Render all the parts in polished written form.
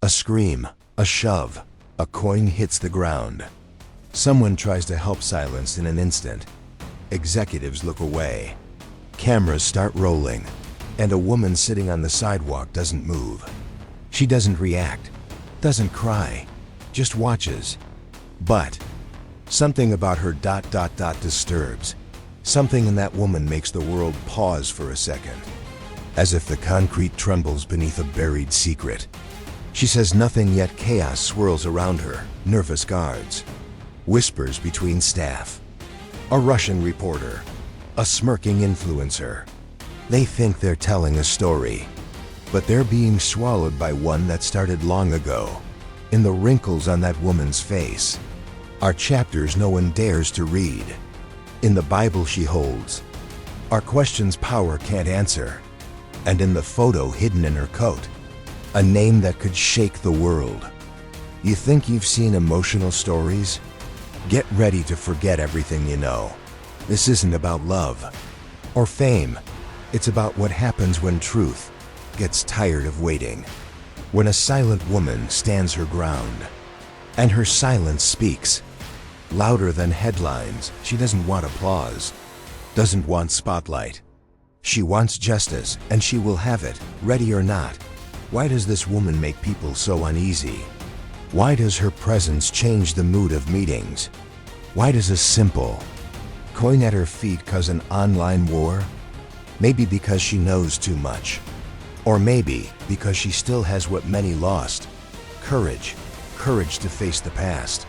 A scream, a shove, a coin hits the ground. Someone tries to help silence in an instant. Executives look away. Cameras start rolling, and a woman sitting on the sidewalk doesn't move. She doesn't react, doesn't cry, just watches. But something about her disturbs. Something in that woman makes the world pause for a second, as if the concrete trembles beneath a buried secret. She says nothing, yet chaos swirls around her, nervous guards, whispers between staff, a Russian reporter, a smirking influencer. They think they're telling a story, but they're being swallowed by one that started long ago. In the wrinkles on that woman's face are chapters no one dares to read. In the Bible she holds are questions power can't answer. And in the photo hidden in her coat, a name that could shake the world. You think you've seen emotional stories? Get ready to forget everything you know. This isn't about love or fame. It's about what happens when truth gets tired of waiting. When a silent woman stands her ground, and her silence speaks louder than headlines. She doesn't want applause, doesn't want spotlight. She wants justice, and she will have it, ready or not. Why does this woman make people so uneasy? Why does her presence change the mood of meetings? Why does a simple coin at her feet cause an online war? Maybe because she knows too much. Or maybe because she still has what many lost: courage. Courage to face the past.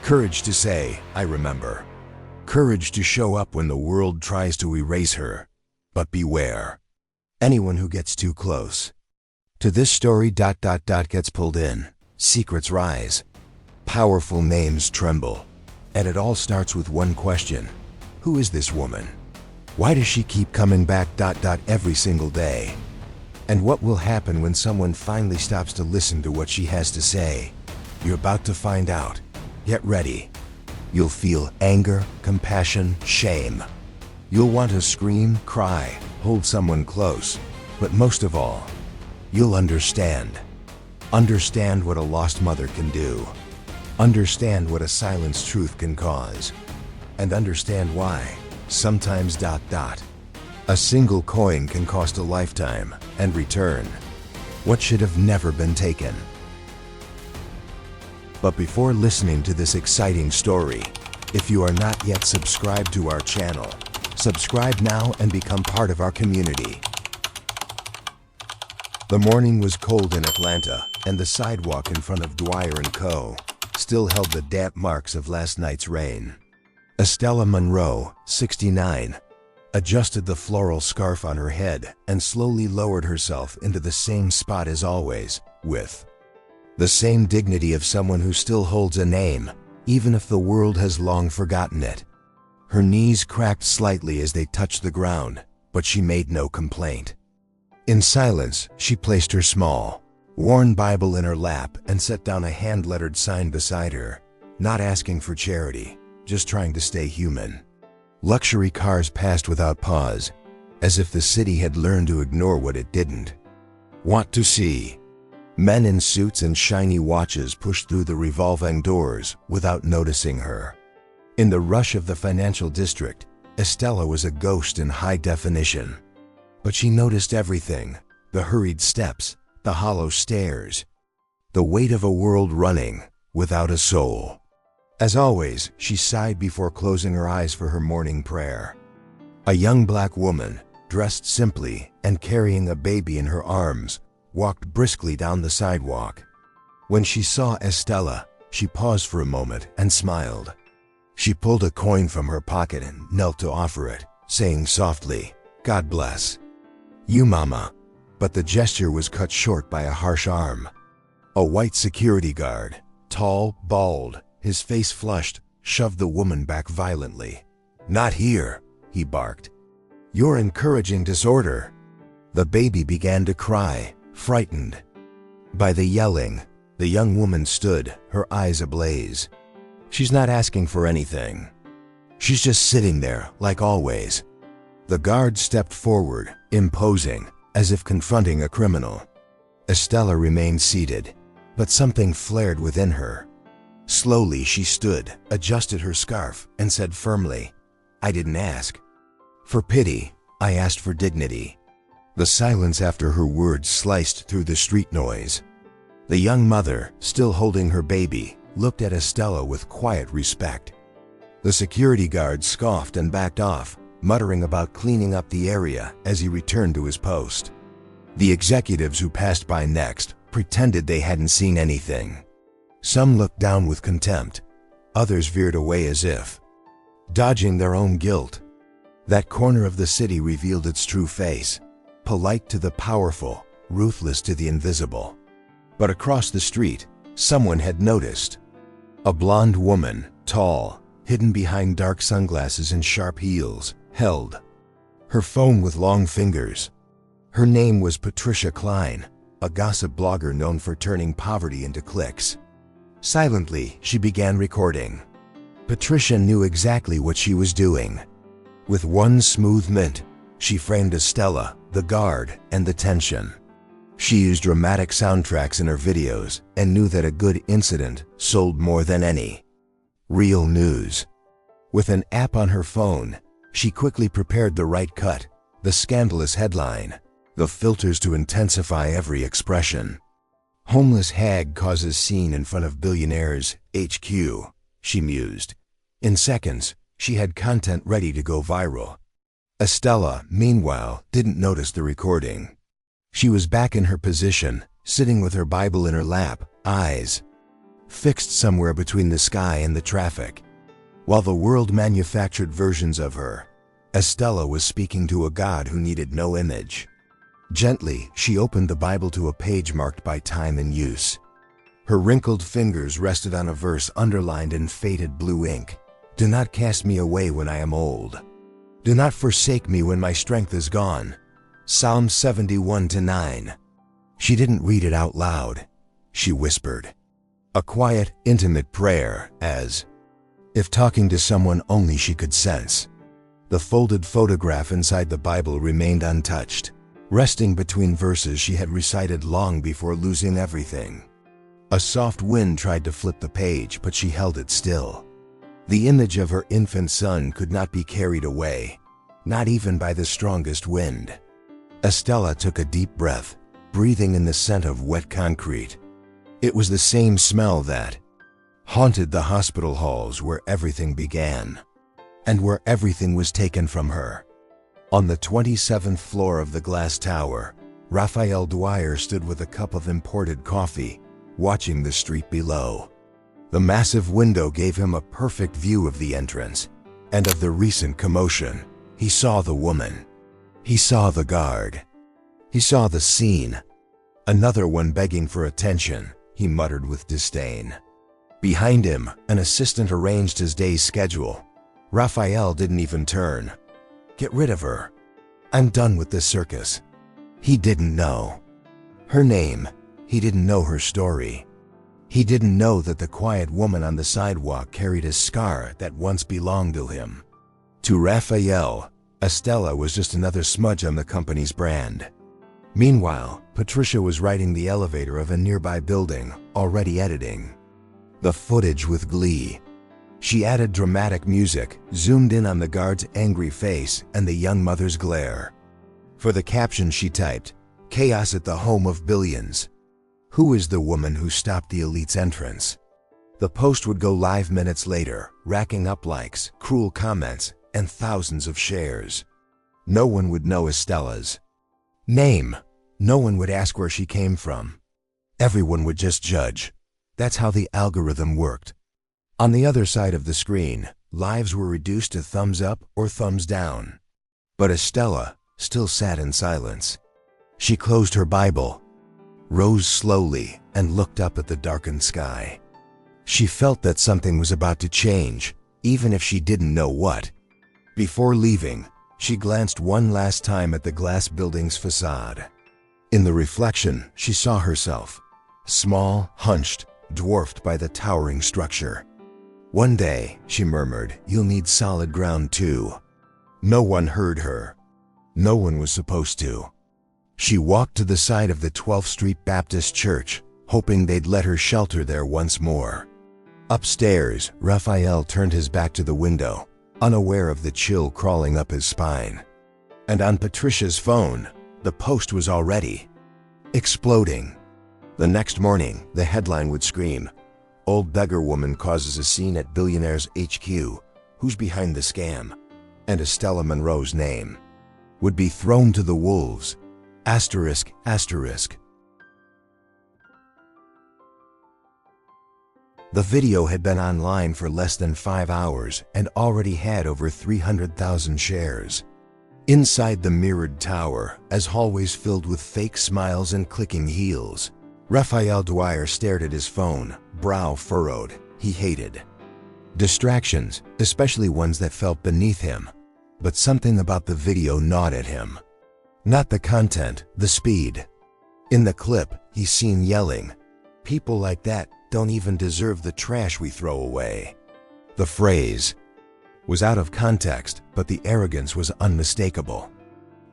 Courage to say, I remember. Courage to show up when the world tries to erase her. But beware. Anyone who gets too close to this story gets pulled in. Secrets rise. Powerful names tremble. And it all starts with one question. Who is this woman? Why does she keep coming back every single day? And what will happen when someone finally stops to listen to what she has to say? You're about to find out. Get ready. You'll feel anger, compassion, shame. You'll want to scream, cry, hold someone close. But most of all, you'll understand. Understand what a lost mother can do. Understand what a silenced truth can cause. And understand why, sometimes a single coin can cost a lifetime and return what should have never been taken. But before listening to this exciting story, if you are not yet subscribed to our channel, subscribe now and become part of our community. The morning was cold in Atlanta, and the sidewalk in front of Dwyer & Co. still held the damp marks of last night's rain. Estella Monroe, 69, adjusted the floral scarf on her head and slowly lowered herself into the same spot as always, with the same dignity of someone who still holds a name, even if the world has long forgotten it. Her knees cracked slightly as they touched the ground, but she made no complaint. In silence, she placed her small, worn Bible in her lap and set down a hand-lettered sign beside her, not asking for charity, just trying to stay human. Luxury cars passed without pause, as if the city had learned to ignore what it didn't want to see. Men in suits and shiny watches pushed through the revolving doors without noticing her. In the rush of the financial district, Estella was a ghost in high definition. But she noticed everything: the hurried steps, the hollow stares, the weight of a world running without a soul. As always, she sighed before closing her eyes for her morning prayer. A young black woman, dressed simply and carrying a baby in her arms, walked briskly down the sidewalk. When she saw Estella, she paused for a moment and smiled. She pulled a coin from her pocket and knelt to offer it, saying softly, "God bless you, Mama." But the gesture was cut short by a harsh arm. A white security guard, tall, bald, his face flushed, shoved the woman back violently. "Not here," he barked. "You're encouraging disorder." The baby began to cry, frightened by the yelling. The young woman stood, her eyes ablaze. She's not asking for anything. She's just sitting there, like always. The guard stepped forward, imposing, as if confronting a criminal. Estella remained seated, But something flared within her. Slowly she stood, adjusted her scarf, and said firmly, "I didn't ask for pity, I asked for dignity." The silence after her words sliced through the street noise. The young mother, still holding her baby, looked at Estella with quiet respect. The security guard scoffed and backed off, muttering about cleaning up the area as he returned to his post. The executives who passed by next pretended they hadn't seen anything. Some looked down with contempt, others veered away as if dodging their own guilt. That corner of the city revealed its true face, polite to the powerful, ruthless to the invisible. But across the street, someone had noticed. A blonde woman, tall, hidden behind dark sunglasses and sharp heels, held her phone with long fingers. Her name was Patricia Klein, a gossip blogger known for turning poverty into clicks. Silently, she began recording. Patricia knew exactly what she was doing. With one smooth movement, she framed Estella, the guard, and the tension. She used dramatic soundtracks in her videos and knew that a good incident sold more than any real news. With an app on her phone, she quickly prepared the right cut, the scandalous headline, the filters to intensify every expression. "Homeless hag causes scene in front of billionaires HQ," she mused. In seconds, she had content ready to go viral. Estella, meanwhile, didn't notice the recording. She was back in her position, sitting with her Bible in her lap, eyes fixed somewhere between the sky and the traffic. While the world manufactured versions of her, Estella was speaking to a God who needed no image. Gently, she opened the Bible to a page marked by time and use. Her wrinkled fingers rested on a verse underlined in faded blue ink. "Do not cast me away when I am old. Do not forsake me when my strength is gone." Psalm 71-9. She didn't read it out loud. She whispered. A quiet, intimate prayer, as if talking to someone only she could sense. The folded photograph inside the Bible remained untouched, resting between verses she had recited long before losing everything. A soft wind tried to flip the page, but she held it still. The image of her infant son could not be carried away, not even by the strongest wind. Estella took a deep breath, breathing in the scent of wet concrete. It was the same smell that haunted the hospital halls where everything began, and where everything was taken from her. On the 27th floor of the glass tower, Raphael Dwyer stood with a cup of imported coffee, watching the street below. The massive window gave him a perfect view of the entrance, and of the recent commotion. He saw the woman. He saw the guard. He saw the scene. "Another one begging for attention," he muttered with disdain. Behind him, an assistant arranged his day's schedule. Raphael didn't even turn. "Get rid of her. I'm done with this circus." He didn't know her name. He didn't know her story. He didn't know that the quiet woman on the sidewalk carried a scar that once belonged to him. To Raphael, Estella was just another smudge on the company's brand. Meanwhile, Patricia was riding the elevator of a nearby building, already editing the footage with glee. She added dramatic music, zoomed in on the guard's angry face and the young mother's glare. For the caption she typed, "Chaos at the home of billions. Who is the woman who stopped the elite's entrance?" The post would go live minutes later, racking up likes, cruel comments, and thousands of shares. No one would know Estella's name. No one would ask where she came from. Everyone would just judge. That's how the algorithm worked. On the other side of the screen, lives were reduced to thumbs up or thumbs down. But Estella still sat in silence. She closed her Bible, rose slowly, and looked up at the darkened sky. She felt that something was about to change, even if she didn't know what. Before leaving, she glanced one last time at the glass building's facade. In the reflection, she saw herself, small, hunched, dwarfed by the towering structure. "One day," she murmured, "you'll need solid ground too." No one heard her. No one was supposed to. She walked to the side of the 12th Street Baptist Church, hoping they'd let her shelter there once more. Upstairs, Raphael turned his back to the window, unaware of the chill crawling up his spine. And on Patricia's phone, the post was already exploding. The next morning, the headline would scream, "Old beggar woman causes a scene at billionaire's HQ. Who's behind the scam?" And Estella Monroe's name would be thrown to the wolves. Asterisk, asterisk. The video had been online for less than 5 hours and already had over 300,000 shares. Inside the mirrored tower, as hallways filled with fake smiles and clicking heels, Raphael Dwyer stared at his phone, brow furrowed. He hated distractions, especially ones that felt beneath him. But something about the video gnawed at him. Not the content, the speed. In the clip, he's seen yelling, "People like that don't even deserve the trash we throw away." The phrase was out of context, but the arrogance was unmistakable.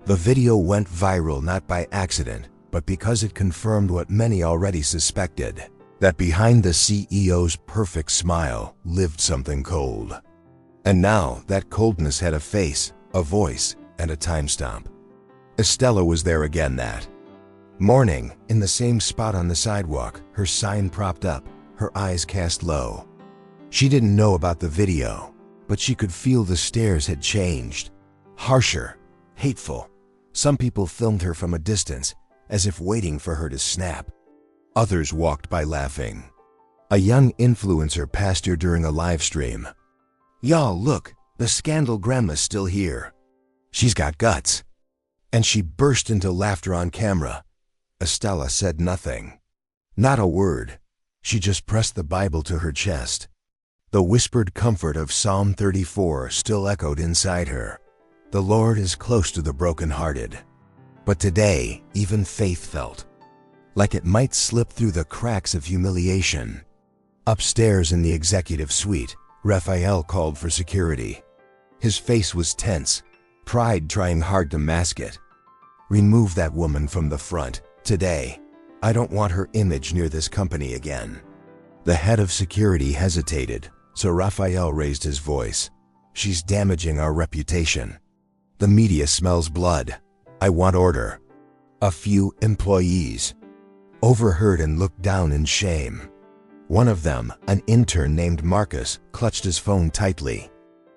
The video went viral not by accident, but because it confirmed what many already suspected, that behind the CEO's perfect smile lived something cold. And now that coldness had a face, a voice, and a timestamp. Estella was there again that morning, in the same spot on the sidewalk, her sign propped up, her eyes cast low. She didn't know about the video, but she could feel the stares had changed. Harsher, hateful. Some people filmed her from a distance, as if waiting for her to snap. Others walked by laughing. A young influencer passed her during a live stream. "Y'all, look, the scandal grandma's still here. She's got guts." And she burst into laughter on camera. Estella said nothing. Not a word. She just pressed the Bible to her chest. The whispered comfort of Psalm 34 still echoed inside her. The Lord is close to the brokenhearted. But today, even faith felt like it might slip through the cracks of humiliation. Upstairs in the executive suite, Raphael called for security. His face was tense, pride trying hard to mask it. "Remove that woman from the front, today. I don't want her image near this company again." The head of security hesitated, so Raphael raised his voice. "She's damaging our reputation. The media smells blood. I want order." A few employees overheard and looked down in shame. One of them, an intern named Marcus, clutched his phone tightly.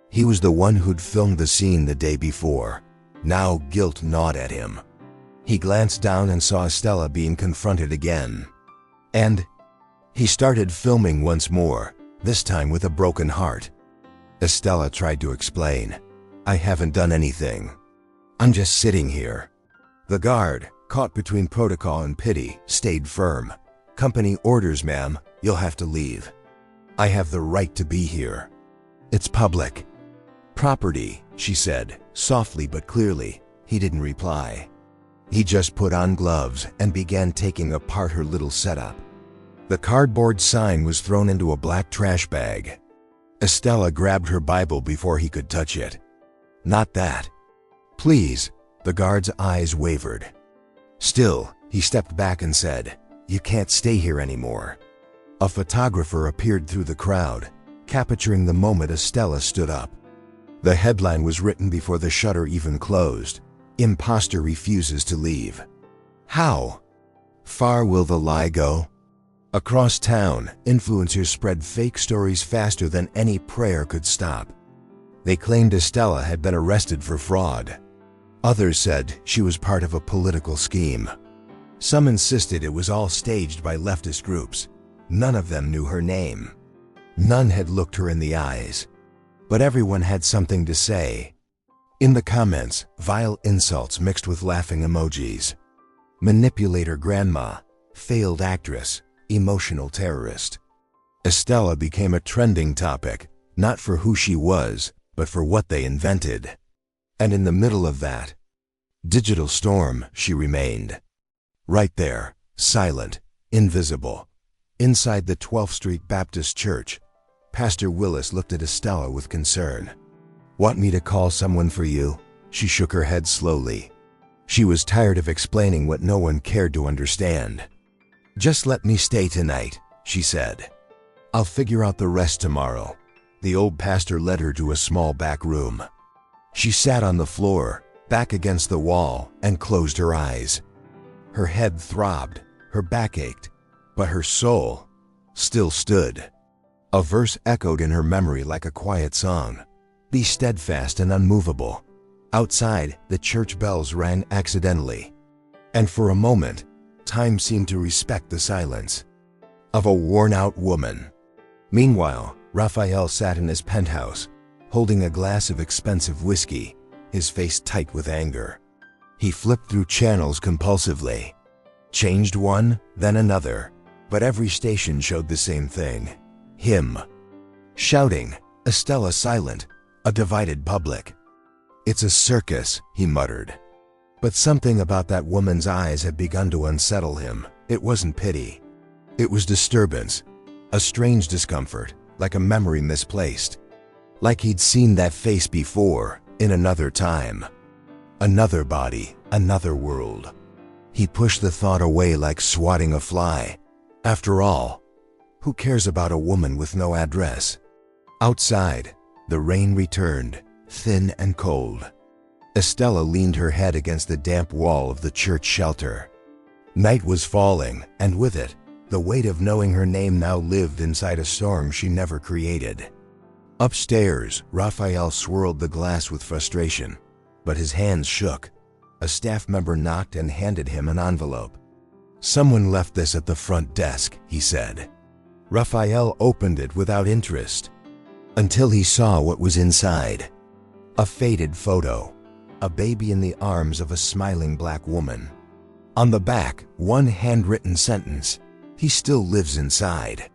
He was the one who'd filmed the scene the day before. Now guilt gnawed at him. He glanced down and saw Estella being confronted again. And he started filming once more, this time with a broken heart. Estella tried to explain. "I haven't done anything. I'm just sitting here." The guard, caught between protocol and pity, stayed firm. "Company orders, ma'am. You'll have to leave. I have the right to be here. It's public property," she said, softly but clearly. He didn't reply. He just put on gloves and began taking apart her little setup. The cardboard sign was thrown into a black trash bag. Estella grabbed her Bible before he could touch it. "Not that. Please." The guard's eyes wavered. Still, he stepped back and said, "You can't stay here anymore." A photographer appeared through the crowd, capturing the moment Estella stood up. The headline was written before the shutter even closed. "Imposter refuses to leave." How far will the lie go? Across town, influencers spread fake stories faster than any prayer could stop. They claimed Estella had been arrested for fraud. Others said she was part of a political scheme. Some insisted it was all staged by leftist groups. None of them knew her name. None had looked her in the eyes. But everyone had something to say. In the comments, vile insults mixed with laughing emojis. Manipulator grandma, failed actress, emotional terrorist. Estella became a trending topic, not for who she was, but for what they invented. And in the middle of that digital storm, she remained. Right there, silent, invisible. Inside the 12th Street Baptist Church, Pastor Willis looked at Estella with concern. "Want me to call someone for you?" She shook her head slowly. She was tired of explaining what no one cared to understand. "Just let me stay tonight," she said. "I'll figure out the rest tomorrow." The old pastor led her to a small back room. She sat on the floor, back against the wall, and closed her eyes. Her head throbbed, her back ached, but her soul still stood. A verse echoed in her memory like a quiet song. "Be steadfast and unmovable." Outside, the church bells rang accidentally, and for a moment, time seemed to respect the silence of a worn-out woman. Meanwhile, Raphael sat in his penthouse, holding a glass of expensive whiskey, his face tight with anger. He flipped through channels compulsively, changed one, then another, but every station showed the same thing. Him shouting, Estella silent, a divided public. "It's a circus," he muttered. But something about that woman's eyes had begun to unsettle him. It wasn't pity. It was disturbance, a strange discomfort, like a memory misplaced. Like he'd seen that face before, in another time. Another body, another world. He pushed the thought away like swatting a fly. After all, who cares about a woman with no address? Outside, the rain returned, thin and cold. Estella leaned her head against the damp wall of the church shelter. Night was falling, and with it, the weight of knowing her name now lived inside a storm she never created. Upstairs, Raphael swirled the glass with frustration, but his hands shook. A staff member knocked and handed him an envelope. "Someone left this at the front desk," he said. Raphael opened it without interest, until he saw what was inside. A faded photo, a baby in the arms of a smiling black woman. On the back, one handwritten sentence, "He still lives inside."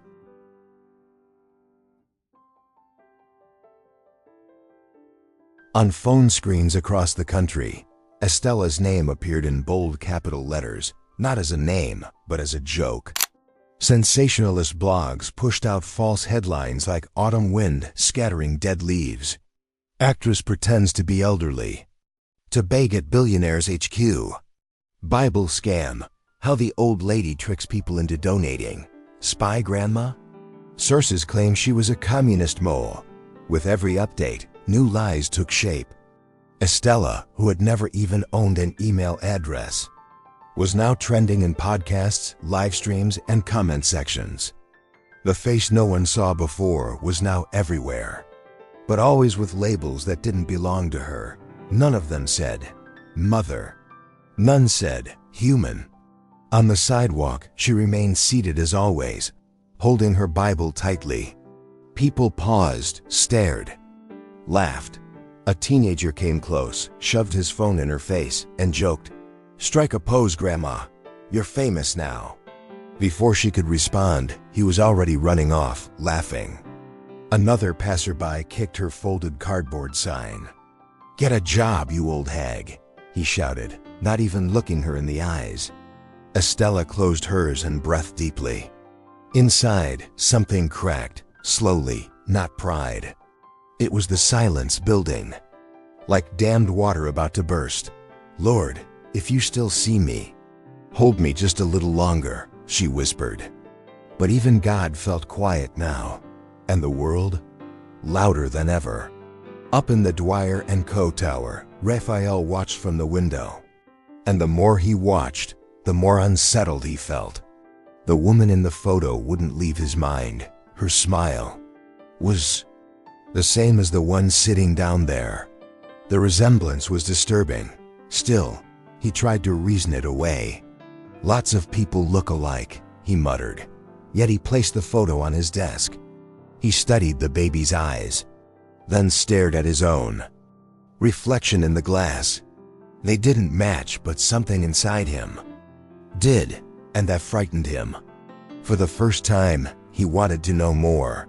On phone screens across the country, Estella's name appeared in bold capital letters, not as a name, but as a joke. Sensationalist blogs pushed out false headlines like "Autumn wind scattering dead leaves." "Actress pretends to be elderly to beg at billionaire's HQ." "Bible scam, how the old lady tricks people into donating." "Spy grandma?" Sources claim she was a communist mole. With every update, new lies took shape. Estella, who had never even owned an email address, was now trending in podcasts, live streams, and comment sections. The face no one saw before was now everywhere, but always with labels that didn't belong to her. None of them said mother. None said human. On the sidewalk, she remained seated as always, holding her Bible tightly. People paused, stared, laughed. A teenager came close, shoved his phone in her face, and joked, "Strike a pose, Grandma. You're famous now." Before she could respond, he was already running off, laughing. Another passerby kicked her folded cardboard sign. "Get a job, you old hag," he shouted, not even looking her in the eyes. Estella closed hers and breathed deeply. Inside, something cracked, slowly, not pride. It was the silence building, like dammed water about to burst. "Lord, if you still see me, hold me just a little longer," she whispered. But even God felt quiet now, and the world, louder than ever. Up in the Dwyer & Co. tower, Raphael watched from the window. And the more he watched, the more unsettled he felt. The woman in the photo wouldn't leave his mind. Her smile was the same as the one sitting down there. The resemblance was disturbing. Still, he tried to reason it away. "Lots of people look alike," he muttered. Yet he placed the photo on his desk. He studied the baby's eyes, then stared at his own. Reflection in the glass. They didn't match, but something inside him did, and that frightened him. For the first time, he wanted to know more.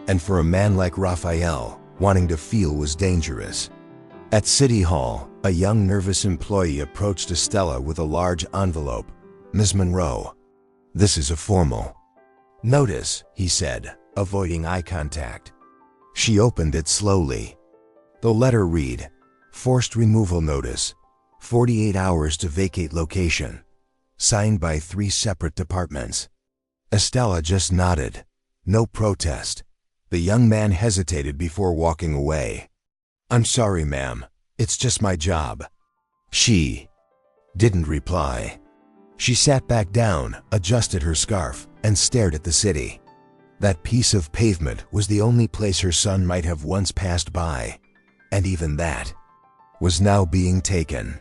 And for a man like Raphael, wanting to feel was dangerous. At City Hall, a young nervous employee approached Estella with a large envelope. "Ms. Monroe, this is a formal notice," he said, avoiding eye contact. She opened it slowly. The letter read, "Forced removal notice, 48 hours to vacate location." signed by 3 separate departments. Estella just nodded. No protest. The young man hesitated before walking away. "I'm sorry, ma'am. It's just my job." She didn't reply. She sat back down, adjusted her scarf, and stared at the city. That piece of pavement was the only place her son might have once passed by, and even that was now being taken.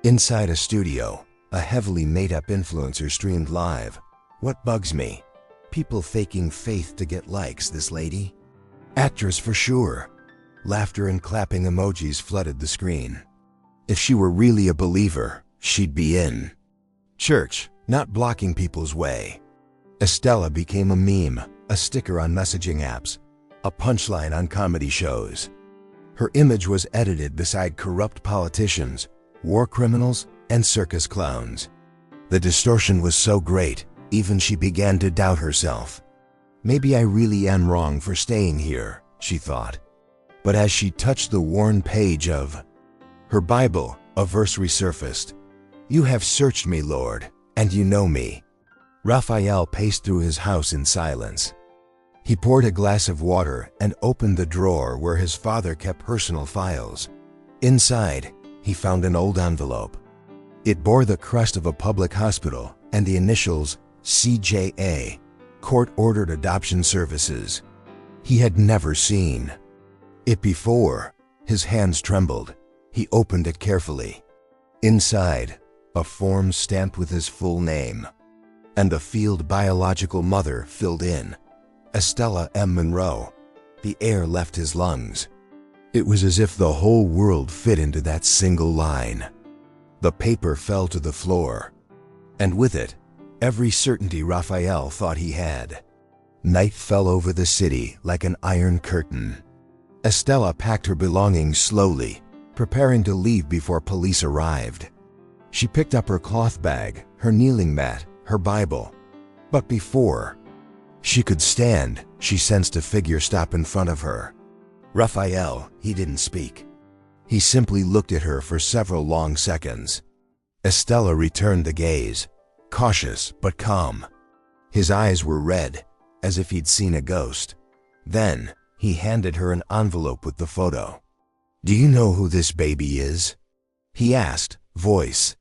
Inside a studio, a heavily made-up influencer streamed live. "What bugs me? People faking faith to get likes, this lady. Actress for sure." Laughter and clapping emojis flooded the screen. If she were really a believer, she'd be in church, not blocking people's way. Estella became a meme, a sticker on messaging apps, a punchline on comedy shows. Her image was edited beside corrupt politicians, war criminals, and circus clowns. The distortion was so great, even she began to doubt herself. "Maybe I really am wrong for staying here," she thought. But as she touched the worn page of her Bible, a verse resurfaced. "You have searched me, Lord, and you know me." Raphael paced through his house in silence. He poured a glass of water and opened the drawer where his father kept personal files. Inside, he found an old envelope. It bore the crest of a public hospital and the initials CJA, Court-Ordered Adoption Services. He had never seen it before. His hands trembled. He opened it carefully. Inside, a form stamped with his full name, and the field biological mother filled in. Estella M. Monroe. The air left his lungs. It was as if the whole world fit into that single line. The paper fell to the floor, and with it, every certainty Raphael thought he had. Night fell over the city like an iron curtain. Estella packed her belongings slowly, preparing to leave before police arrived. She picked up her cloth bag, her kneeling mat, her Bible. But before she could stand, she sensed a figure stop in front of her. Raphael, he didn't speak. He simply looked at her for several long seconds. Estella returned the gaze, cautious but calm. His eyes were red, as if he'd seen a ghost. Then, he handed her an envelope with the photo. "Do you know who this baby is?" he asked, voice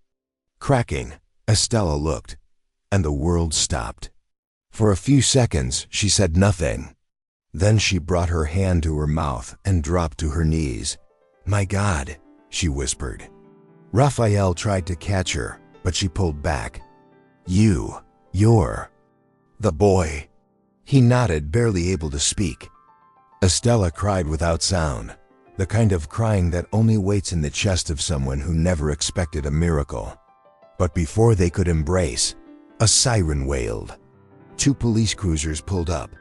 cracking. Estella looked, and the world stopped. For a few seconds, she said nothing. Then she brought her hand to her mouth and dropped to her knees. "My God," she whispered. Raphael tried to catch her, but she pulled back. You're the boy." He nodded, barely able to speak. Estella cried without sound, the kind of crying that only waits in the chest of someone who never expected a miracle. But before they could embrace, a siren wailed. 2 police cruisers pulled up.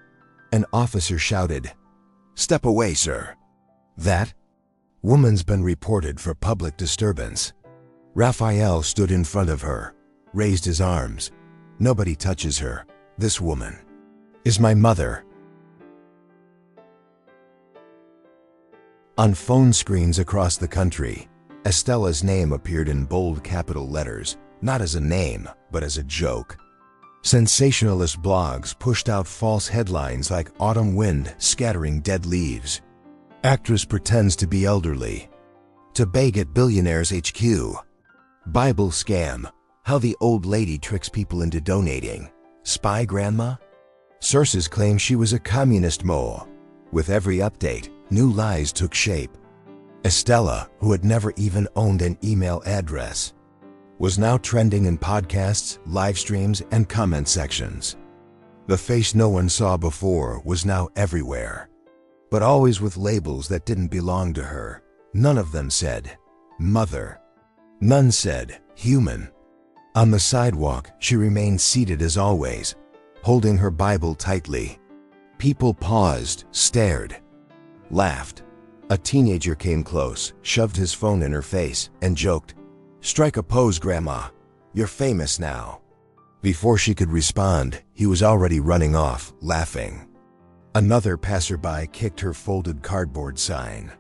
An officer shouted, "Step away, sir." That woman's been reported for public disturbance. Raphael stood in front of her, raised his arms. "Nobody touches her. This woman is my mother." On phone screens across the country, Estella's name appeared in bold capital letters, not as a name, but as a joke. Sensationalist blogs pushed out false headlines like "Autumn wind scattering dead leaves." "Actress pretends to be elderly to beg at billionaire's HQ." "Bible scam, how the old lady tricks people into donating." "Spy grandma?" Sources claim she was a communist mole. With every update, new lies took shape. Estella, who had never even owned an email address, was now trending in podcasts, live streams, and comment sections. The face no one saw before was now everywhere, but always with labels that didn't belong to her. None of them said mother. None said human. On the sidewalk, she remained seated as always, holding her Bible tightly. People paused, stared, laughed. A teenager came close, shoved his phone in her face, and joked, "Strike a pose, Grandma. You're famous now." Before she could respond, he was already running off, laughing. Another passerby kicked her folded cardboard sign.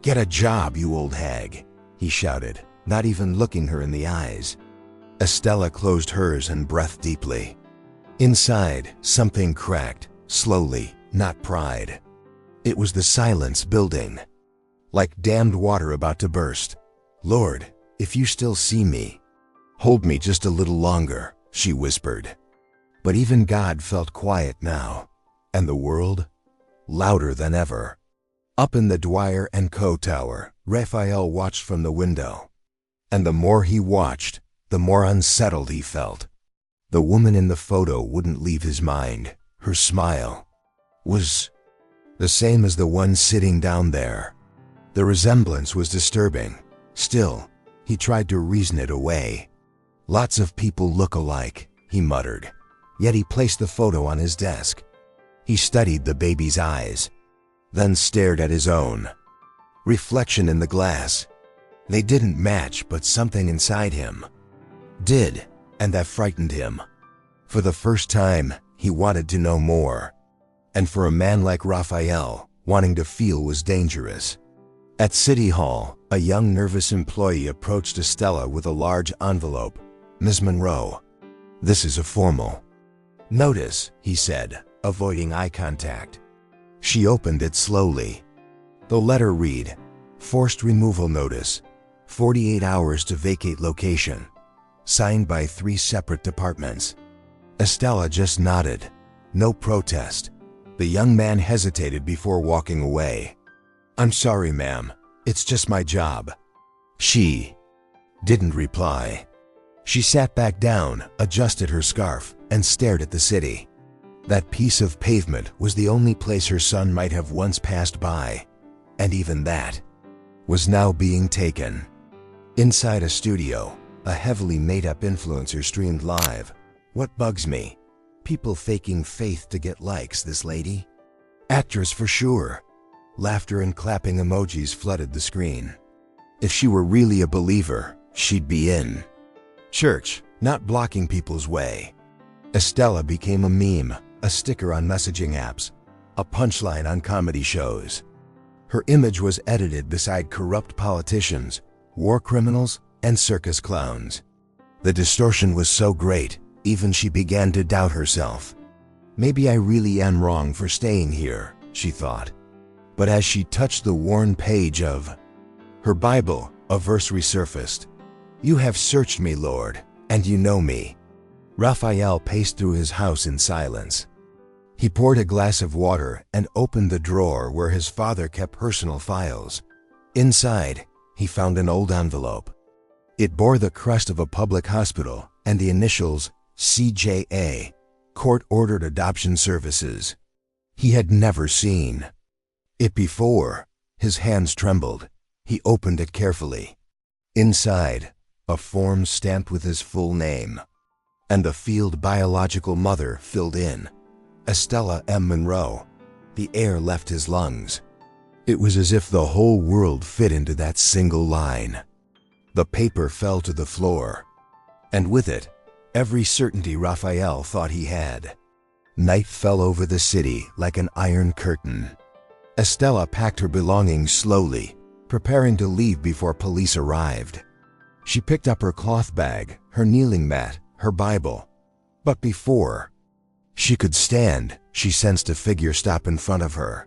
"Get a job, you old hag," he shouted, not even looking her in the eyes. Estella closed hers and breathed deeply. Inside, something cracked, slowly, not pride. It was the silence building. Like dammed water about to burst. "Lord, if you still see me, hold me just a little longer," she whispered. But even God felt quiet now, and the world, louder than ever. Up in the Dwyer & Co. tower, Raphael watched from the window. And the more he watched, the more unsettled he felt. The woman in the photo wouldn't leave his mind. Her smile was the same as the one sitting down there. The resemblance was disturbing. Still, he tried to reason it away. "Lots of people look alike," he muttered. Yet he placed the photo on his desk. He studied the baby's eyes, then stared at his own reflection in the glass. They didn't match, but something inside him did, and that frightened him. For the first time, he wanted to know more. And for a man like Raphael, wanting to feel was dangerous. At City Hall, a young nervous employee approached Estella with a large envelope. "Ms. Monroe, this is a formal notice," he said, avoiding eye contact. She opened it slowly. The letter read, "Forced removal notice, 48 hours to vacate location," signed by 3 separate departments. Estella just nodded. No protest. The young man hesitated before walking away. "I'm sorry, ma'am. It's just my job." She didn't reply. She sat back down, adjusted her scarf, and stared at the city. That piece of pavement was the only place her son might have once passed by, and even that was now being taken. Inside a studio, a heavily made-up influencer streamed live. "What bugs me? People faking faith to get likes, this lady. Actress for sure." Laughter and clapping emojis flooded the screen. If she were really a believer, she'd be in church, not blocking people's way. Estella became a meme, a sticker on messaging apps, a punchline on comedy shows. Her image was edited beside corrupt politicians, war criminals, and circus clowns. The distortion was so great, even she began to doubt herself. "Maybe I really am wrong for staying here," she thought. But as she touched the worn page of her Bible, a verse resurfaced. "You have searched me, Lord, and you know me." Raphael paced through his house in silence. He poured a glass of water and opened the drawer where his father kept personal files. Inside, he found an old envelope. It bore the crest of a public hospital and the initials CJA, Court-Ordered Adoption Services. He had never seen it before. His hands trembled. He opened it carefully. Inside, a form stamped with his full name, and the field biological mother filled in. Estella M. Monroe. The air left his lungs. It was as if the whole world fit into that single line. The paper fell to the floor, and with it, every certainty Raphael thought he had. Night fell over the city like an iron curtain. Estella packed her belongings slowly, preparing to leave before police arrived. She picked up her cloth bag, her kneeling mat, her Bible. But before she could stand, she sensed a figure stop in front of her.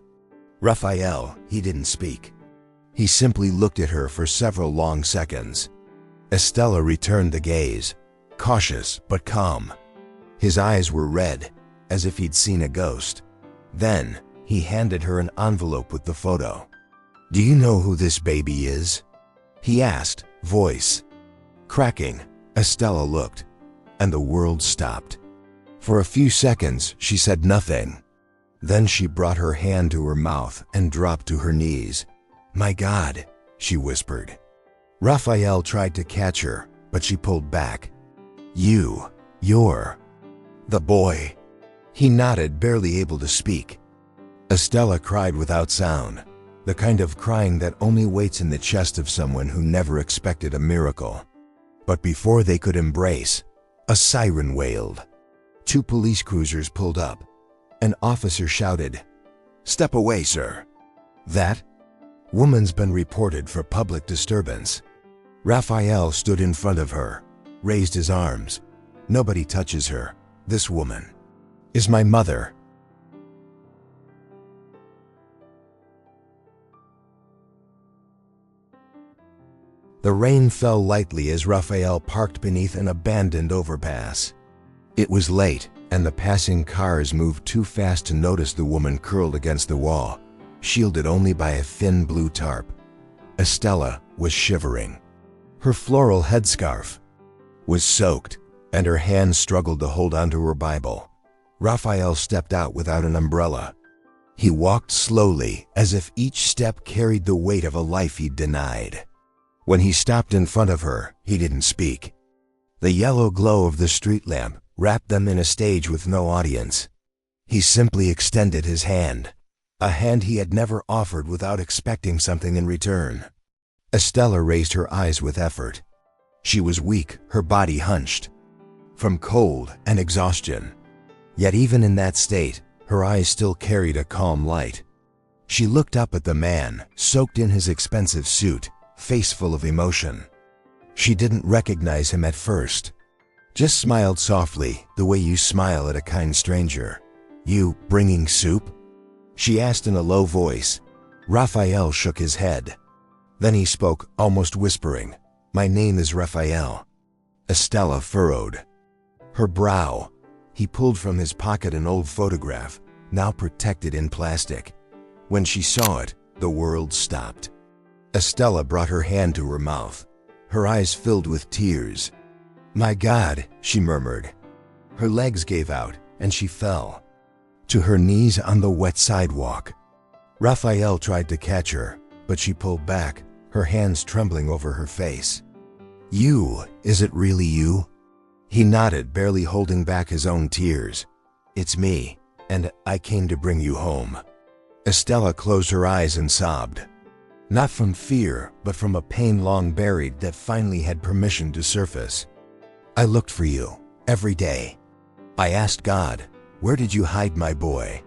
Raphael, he didn't speak. He simply looked at her for several long seconds. Estella returned the gaze, cautious but calm. His eyes were red, as if he'd seen a ghost. Then, he handed her an envelope with the photo. "Do you know who this baby is?" he asked, voice cracking. Estella looked, and the world stopped. For a few seconds, she said nothing. Then she brought her hand to her mouth and dropped to her knees. "My God," she whispered. Raphael tried to catch her, but she pulled back. You're the boy." He nodded, barely able to speak. Estella cried without sound, the kind of crying that only waits in the chest of someone who never expected a miracle. But before they could embrace, a siren wailed. 2 police cruisers pulled up. An officer shouted, "Step away, sir." That woman's been reported for public disturbance. Raphael stood in front of her, raised his arms. Nobody touches her. This woman is my mother. The rain fell lightly as Raphael parked beneath an abandoned overpass. It was late, and the passing cars moved too fast to notice the woman curled against the wall, shielded only by a thin blue tarp. Estella was shivering. Her floral headscarf was soaked, and her hands struggled to hold onto her Bible. Raphael stepped out without an umbrella. He walked slowly, as if each step carried the weight of a life he'd denied. When he stopped in front of her, he didn't speak. The yellow glow of the street lamp wrapped them in a stage with no audience. He simply extended his hand, a hand he had never offered without expecting something in return. Estella raised her eyes with effort. She was weak, her body hunched, from cold and exhaustion. Yet even in that state, her eyes still carried a calm light. She looked up at the man, soaked in his expensive suit, face full of emotion. She didn't recognize him at first. Just smiled softly, the way you smile at a kind stranger. "You bringing soup?" she asked in a low voice. Raphael shook his head. Then he spoke, almost whispering, "My name is Raphael." Estella furrowed her brow. He pulled from his pocket an old photograph, now protected in plastic. When she saw it, the world stopped. Estella brought her hand to her mouth. Her eyes filled with tears. "My God," she murmured. Her legs gave out, and she fell to her knees on the wet sidewalk. Raphael tried to catch her, but she pulled back, her hands trembling over her face. "You, is it really you?" He nodded, barely holding back his own tears. "It's me, and I came to bring you home." Estella closed her eyes and sobbed. Not from fear, but from a pain long buried that finally had permission to surface. "I looked for you, every day. I asked God, where did you hide my boy?"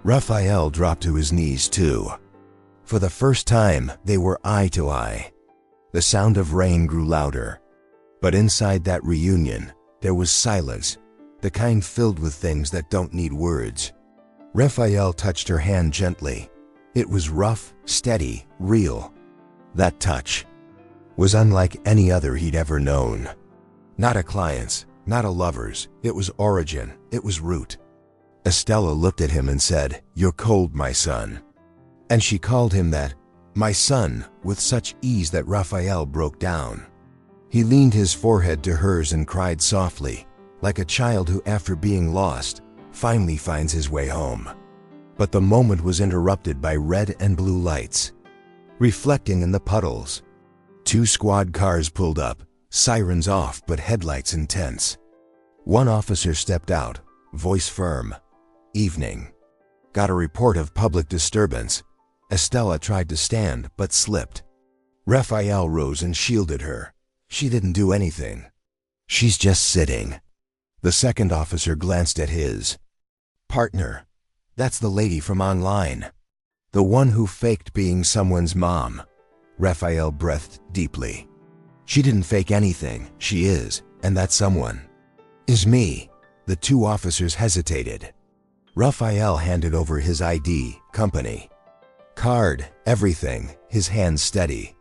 Raphael dropped to his knees too. For the first time, they were eye to eye. The sound of rain grew louder. But inside that reunion, there was silence, the kind filled with things that don't need words. Raphael touched her hand gently. It was rough, steady, real. That touch was unlike any other he'd ever known. Not a client's, not a lover's. It was origin, it was root. Estella looked at him and said, "You're cold, my son." And she called him that, "my son," with such ease that Raphael broke down. He leaned his forehead to hers and cried softly, like a child who, after being lost, finally finds his way home. But the moment was interrupted by red and blue lights, reflecting in the puddles. 2 squad cars pulled up, sirens off but headlights intense. One officer stepped out, voice firm. "Evening. Got a report of public disturbance." Estella tried to stand but slipped. Raphael rose and shielded her. "She didn't do anything. She's just sitting." The second officer glanced at his partner. "That's the lady from online. The one who faked being someone's mom." Raphael breathed deeply. "She didn't fake anything. She is, and that someone is me." The 2 officers hesitated. Raphael handed over his ID, company card, everything, his hands steady.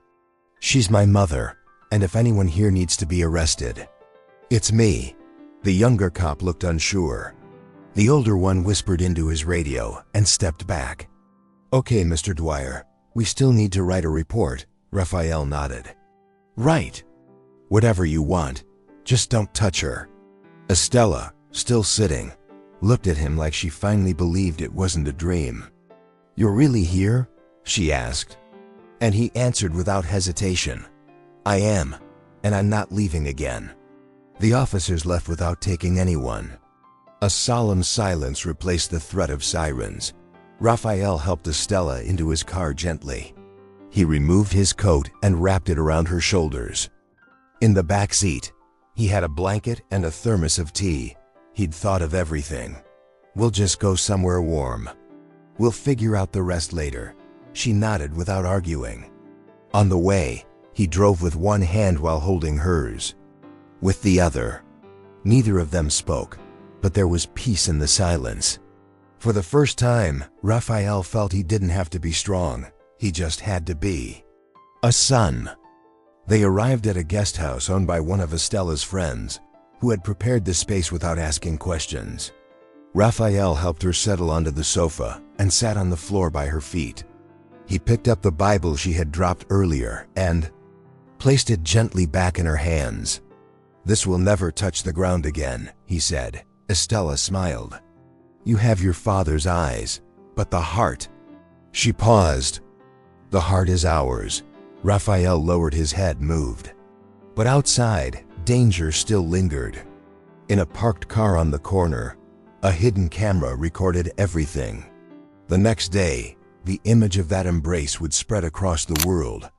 "She's my mother, and if anyone here needs to be arrested, it's me." The younger cop looked unsure. The older one whispered into his radio and stepped back. "Okay, Mr. Dwyer, we still need to write a report." Raphael nodded. "Right. Whatever you want, just don't touch her." Estella, still sitting, looked at him like she finally believed it wasn't a dream. "You're really here?" she asked. And he answered without hesitation, "I am, and I'm not leaving again." The officers left without taking anyone. A solemn silence replaced the threat of sirens. Raphael helped Estella into his car gently. He removed his coat and wrapped it around her shoulders. In the back seat, he had a blanket and a thermos of tea. He'd thought of everything. "We'll just go somewhere warm. We'll figure out the rest later." She nodded without arguing. On the way, he drove with one hand while holding hers. with the other. Neither of them spoke, but there was peace in the silence. For the first time, Raphael felt he didn't have to be strong, he just had to be a son. They arrived at a guest house owned by one of Estella's friends, who had prepared the space without asking questions. Raphael helped her settle onto the sofa and sat on the floor by her feet. He picked up the Bible she had dropped earlier and placed it gently back in her hands. "This will never touch the ground again," he said. Estella smiled. "You have your father's eyes, but the heart." She paused. "The heart is ours." Raphael lowered his head, moved. But outside, danger still lingered. In a parked car on the corner, a hidden camera recorded everything. The next day, the image of that embrace would spread across the world.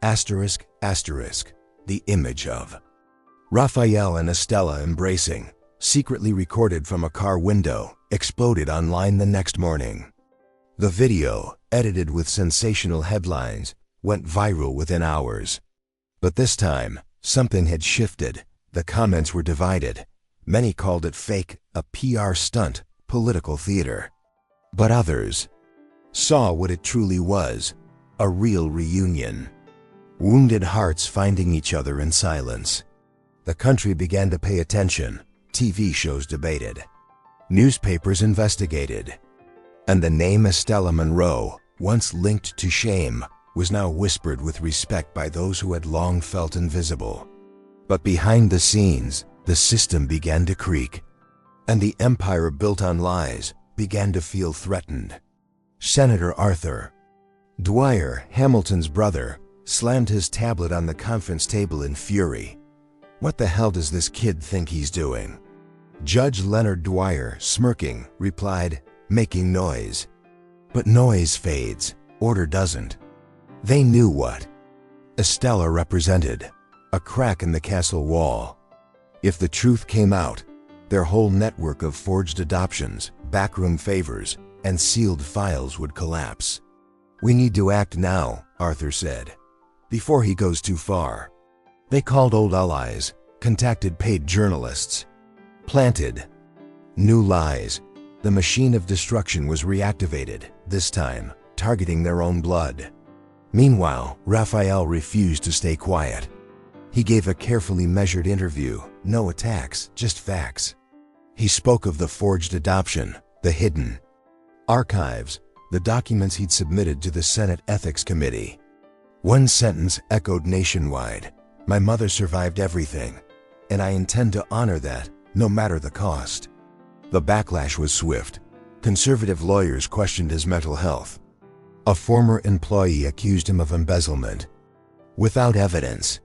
Asterisk, asterisk, the image of Raphael and Estella embracing, secretly recorded from a car window, exploded online the next morning. The video, edited with sensational headlines, went viral within hours. But this time, something had shifted. The comments were divided. Many called it fake, a PR stunt, political theater. But others saw what it truly was, a real reunion. Wounded hearts finding each other in silence. The country began to pay attention. TV shows debated. Newspapers investigated. And the name Estella Monroe, once linked to shame, was now whispered with respect by those who had long felt invisible. But behind the scenes, the system began to creak, and the empire built on lies began to feel threatened. Senator Arthur Dwyer, Hamilton's brother, slammed his tablet on the conference table in fury. "What the hell does this kid think he's doing?" Judge Leonard Dwyer, smirking, replied, "Making noise." But noise fades, order doesn't. They knew what Estella represented, a crack in the castle wall. If the truth came out, their whole network of forged adoptions, backroom favors, and sealed files would collapse. "We need to act now," Arthur said, "before he goes too far." They called old allies, contacted paid journalists, planted new lies. The machine of destruction was reactivated, this time targeting their own blood. Meanwhile, Raphael refused to stay quiet. He gave a carefully measured interview, no attacks, just facts. He spoke of the forged adoption, the hidden archives, the documents he'd submitted to the Senate Ethics Committee. One sentence echoed nationwide: "My mother survived everything, and I intend to honor that, no matter the cost." The backlash was swift. Conservative lawyers questioned his mental health. A former employee accused him of embezzlement without evidence.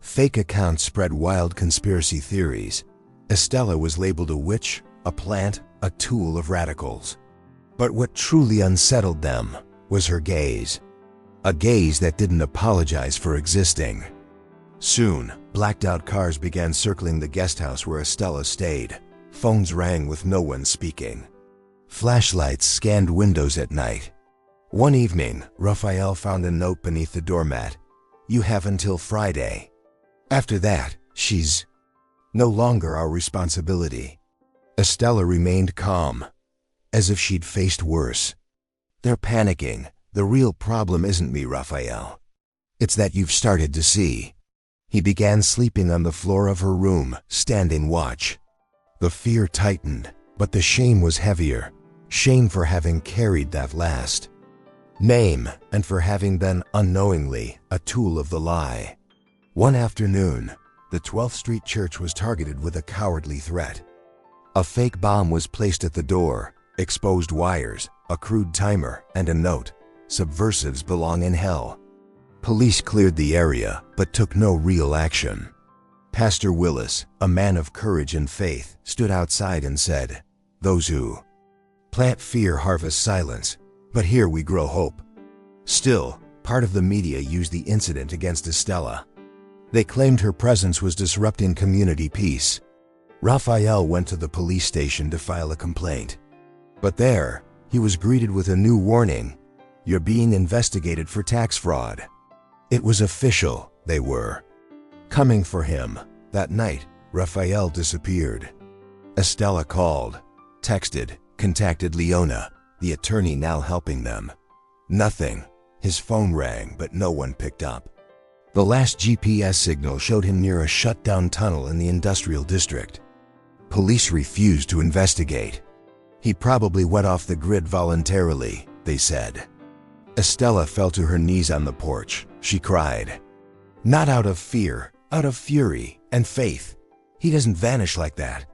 Fake accounts spread wild conspiracy theories. Estella was labeled a witch, a plant, a tool of radicals. But what truly unsettled them was her gaze. A gaze that didn't apologize for existing. Soon, blacked-out cars began circling the guest house where Estella stayed. Phones rang with no one speaking. Flashlights scanned windows at night. One evening, Raphael found a note beneath the doormat. "You have until Friday. After that, she's no longer our responsibility." Estella remained calm, as if she'd faced worse. "They're panicking. The real problem isn't me, Raphael. It's that you've started to see." He began sleeping on the floor of her room, standing watch. The fear tightened, but the shame was heavier. Shame for having carried that last name, and for having been, unknowingly, a tool of the lie. One afternoon, the 12th Street Church was targeted with a cowardly threat. A fake bomb was placed at the door, exposed wires, a crude timer, and a note: "Subversives belong in hell." Police cleared the area, but took no real action. Pastor Willis, a man of courage and faith, stood outside and said, "Those who plant fear harvest silence, but here we grow hope." Still, part of the media used the incident against Estella. They claimed her presence was disrupting community peace. Raphael went to the police station to file a complaint. But there, he was greeted with a new warning: "You're being investigated for tax fraud." It was official, they were coming for him. That night, Raphael disappeared. Estella called, texted, contacted Leona, the attorney now helping them. Nothing. His phone rang, but no one picked up. The last GPS signal showed him near a shut-down tunnel in the industrial district. Police refused to investigate. He probably went off the grid voluntarily, they said. Estella fell to her knees on the porch. She cried. Not out of fear, out of fury and faith. He doesn't vanish like that.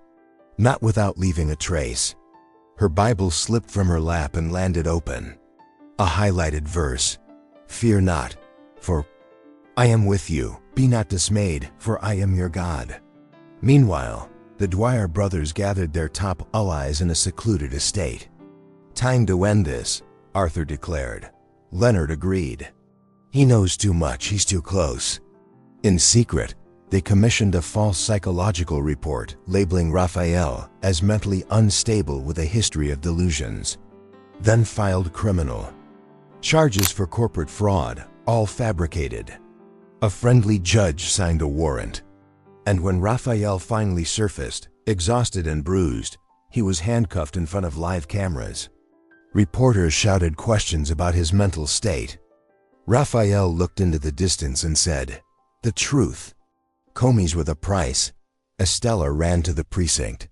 Not without leaving a trace. Her Bible slipped from her lap and landed open. A highlighted verse. Fear not, for I am with you. Be not dismayed, for I am your God. Meanwhile, the Dwyer brothers gathered their top allies in a secluded estate. Time to end this, Arthur declared. Leonard agreed. He knows too much, he's too close. In secret, they commissioned a false psychological report labeling Raphael as mentally unstable with a history of delusions. Then filed criminal charges for corporate fraud, all fabricated. A friendly judge signed a warrant. And when Raphael finally surfaced, exhausted and bruised, he was handcuffed in front of live cameras. Reporters shouted questions about his mental state. Raphael looked into the distance and said, "The truth." Comey's with a price. Estella ran to the precinct.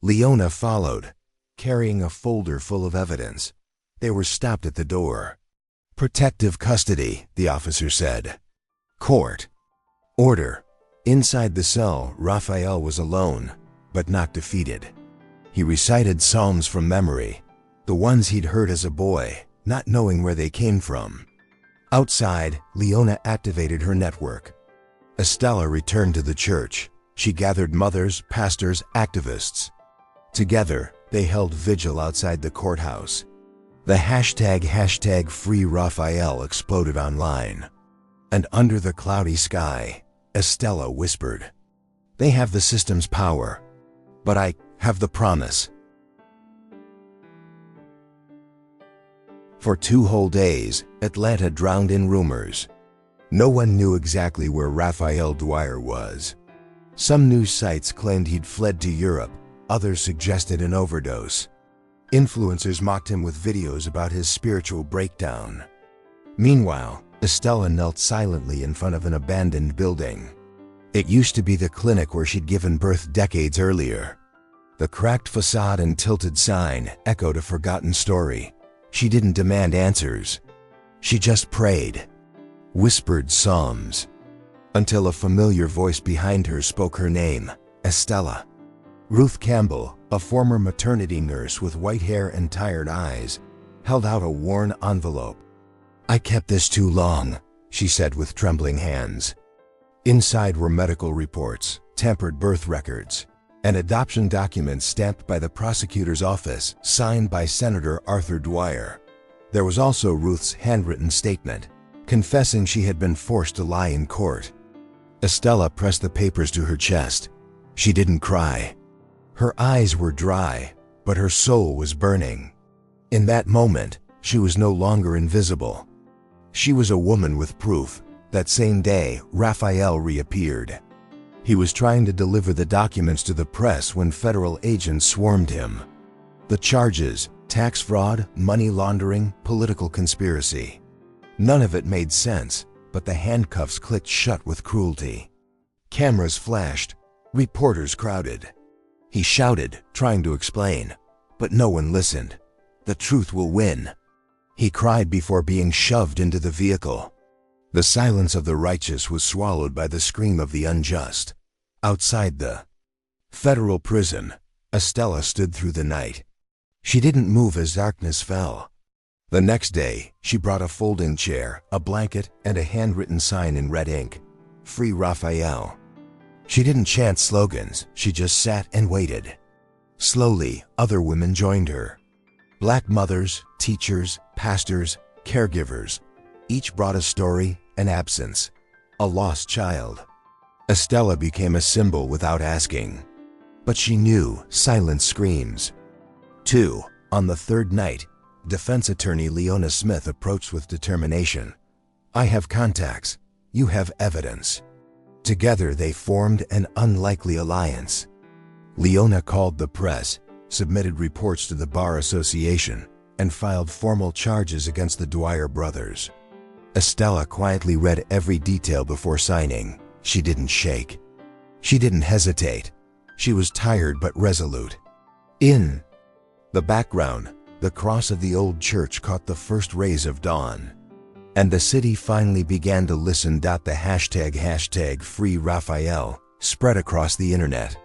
Leona followed, carrying a folder full of evidence. They were stopped at the door. Protective custody, the officer said. Court. Order. Inside the cell, Raphael was alone, but not defeated. He recited psalms from memory, the ones he'd heard as a boy, not knowing where they came from. Outside, Leona activated her network. Estella returned to the church. She gathered mothers, pastors, activists. Together, they held vigil outside the courthouse. The hashtag Free Raphael exploded online. And under the cloudy sky, Estella whispered, "They have the system's power, but I have the promise." For 2 whole days, Atlanta drowned in rumors. No one knew exactly where Raphael Dwyer was. Some news sites claimed he'd fled to Europe, others suggested an overdose. Influencers mocked him with videos about his spiritual breakdown. Meanwhile, Estella knelt silently in front of an abandoned building. It used to be the clinic where she'd given birth decades earlier. The cracked facade and tilted sign echoed a forgotten story. She didn't demand answers. She just prayed, whispered psalms, until a familiar voice behind her spoke her name, Estella. Ruth Campbell, a former maternity nurse with white hair and tired eyes, held out a worn envelope. "I kept this too long," she said with trembling hands. Inside were medical reports, tampered birth records, and adoption documents stamped by the prosecutor's office, signed by Senator Arthur Dwyer. There was also Ruth's handwritten statement, confessing she had been forced to lie in court. Estella pressed the papers to her chest. She didn't cry. Her eyes were dry, but her soul was burning. In that moment, she was no longer invisible. She was a woman with proof. That same day, Raphael reappeared. He was trying to deliver the documents to the press when federal agents swarmed him. The charges: tax fraud, money laundering, political conspiracy. None of it made sense, but the handcuffs clicked shut with cruelty. Cameras flashed. Reporters crowded. He shouted, trying to explain, but no one listened. "The truth will win," he cried before being shoved into the vehicle. The silence of the righteous was swallowed by the scream of the unjust. Outside the federal prison, Estella stood through the night. She didn't move as darkness fell. The next day, she brought a folding chair, a blanket, and a handwritten sign in red ink, "Free Raphael." She didn't chant slogans, she just sat and waited. Slowly, other women joined her. Black mothers, teachers, pastors, caregivers. Each brought a story, an absence, a lost child. Estella became a symbol without asking. But she knew silent screams. 2. On the third night, defense attorney Leona Smith approached with determination. "I have contacts. You have evidence." Together they formed an unlikely alliance. Leona called the press, submitted reports to the Bar Association, and filed formal charges against the Dwyer brothers. Estella quietly read every detail before signing. She didn't shake. She didn't hesitate. She was tired but resolute. In the background, the cross of the old church caught the first rays of dawn. And the city finally began to listen. The hashtag Free Raphael spread across the internet.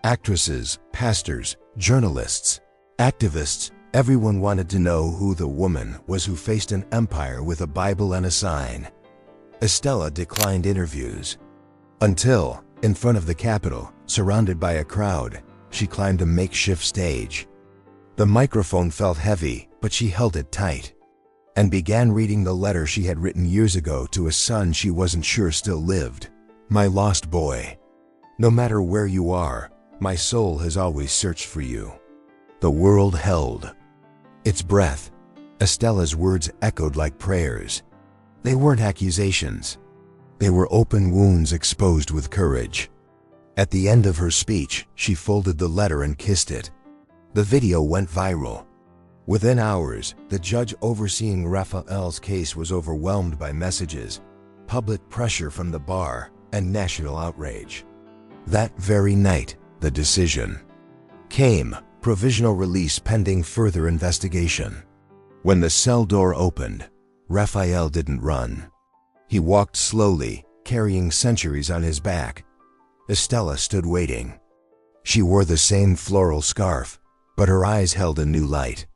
Actresses, pastors, journalists, activists, everyone wanted to know who the woman was who faced an empire with a Bible and a sign. Estella declined interviews. Until, in front of the Capitol, surrounded by a crowd, she climbed a makeshift stage. The microphone felt heavy, but she held it tight, and began reading the letter she had written years ago to a son she wasn't sure still lived. My lost boy. No matter where you are, my soul has always searched for you. The world held its breath. Estella's words echoed like prayers. They weren't accusations. They were open wounds exposed with courage. At the end of her speech, she folded the letter and kissed it. The video went viral. Within hours, the judge overseeing Raphael's case was overwhelmed by messages, public pressure from the bar, and national outrage. That very night, the decision came: provisional release pending further investigation. When the cell door opened, Raphael didn't run. He walked slowly, carrying centuries on his back. Estella stood waiting. She wore the same floral scarf, but her eyes held a new light.